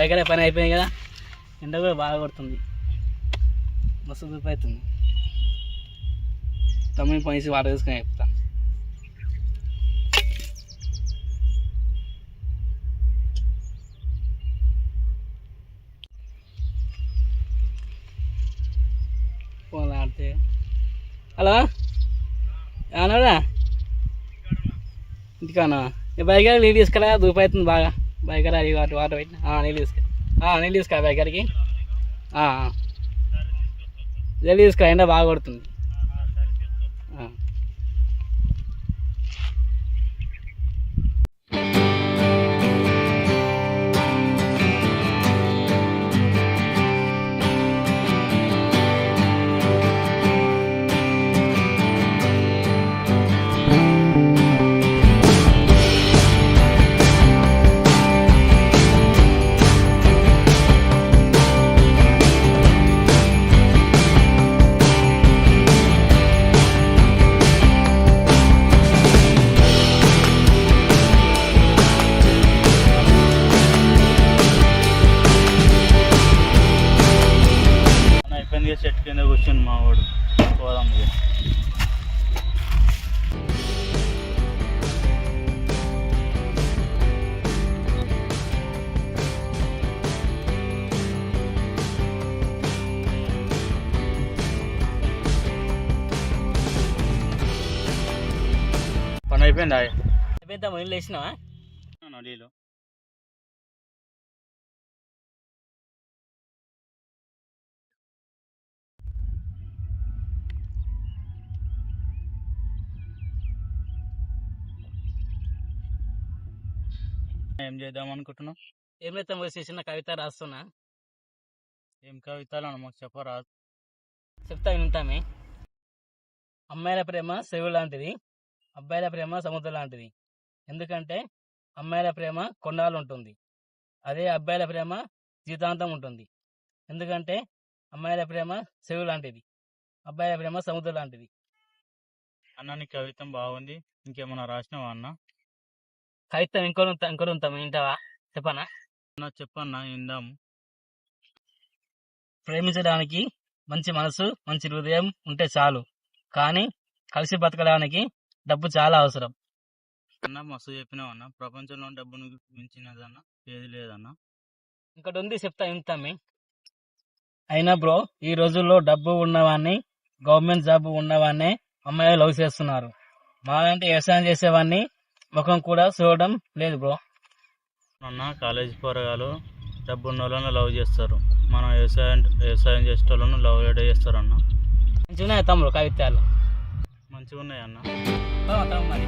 బైకరే పని అయిపోయింది కదా, ఎండ కూడా బాగా కొడుతుంది, మస్తు దూపు అవుతుంది. తమ్ముని పని వాటర్ తీసుకొని చెప్తా. ఫోన్లో ఆడితే హలో అన్నాడా ఇంటికానా బైకర్ నీళ్ళు తీసుకురా, దూపు అవుతుంది బాగా. బైకర్ అది వాటర్ పెట్టిన నీళ్ళు తీసుకురా బైకర్కి. జల్దీ తీసుకురా, ఎండ బాగా కొడుతుంది. చెట్టు కింద కూర్చుని మా వాడు పోదాం. పని అయిపోయిందా? అయిపోయిందా? నీళ్ళు వేసినావా? నీళ్ళు ఏం చేద్దాం అనుకుంటున్నావు? ఏం లేదు తమ్ముడు, చిన్న కవిత రాస్తున్నా. ఏం కవితలు మాకు చెప్పరాదు. చెప్తా వింటామే. అమ్మాయిల ప్రేమ చెరువు లాంటిది, అబ్బాయిల ప్రేమ సముద్రం లాంటిది. ఎందుకంటే అమ్మాయిల ప్రేమ కొన్నాళ్ళు ఉంటుంది, అదే అబ్బాయిల ప్రేమ జీవితాంతం ఉంటుంది. ఎందుకంటే అమ్మాయిల ప్రేమ చెరువు లాంటిది, అబ్బాయిల ప్రేమ సముద్రం లాంటిది. అన్న నీ కవితం బాగుంది, ఇంకేమన్నా రాసినావా అన్న? కవితం ఇంకోటి ఉంటాం, వింటావా? చెప్పనా? చెప్పన్నా విందాం. ప్రేమించడానికి మంచి మనసు, మంచి హృదయం ఉంటే చాలు, కానీ కలిసి బతకడానికి డబ్బు చాలా అవసరం. అన్న మస్తు చెప్పినావు అన్న, ప్రపంచంలో డబ్బును మించినదన్న ఏది లేదన్న. ఇంకోటి ఉంది, చెప్తా వింటామే. అయినా బ్రో, ఈ రోజుల్లో డబ్బు ఉన్నవాడిని, గవర్నమెంట్ జాబ్ ఉన్నవాడినే అమ్మాయిలు లవ్ చేస్తున్నారు. మాలాంటి వ్యవసాయం చేసేవాడిని ముఖం కూడా చూడడం లేదు బ్రో. అన్న కాలేజీ పోరగాలు డబ్బు ఉన్న వాళ్ళని లవ్ చేస్తారు, మనం వ్యవసాయం చేసే వాళ్ళను లవ్ చేస్తారు అన్న. మంచిగా ఉన్నాయి తమ్ముడు కవిత్యాలు, మంచిగా ఉన్నాయి అన్న. మరి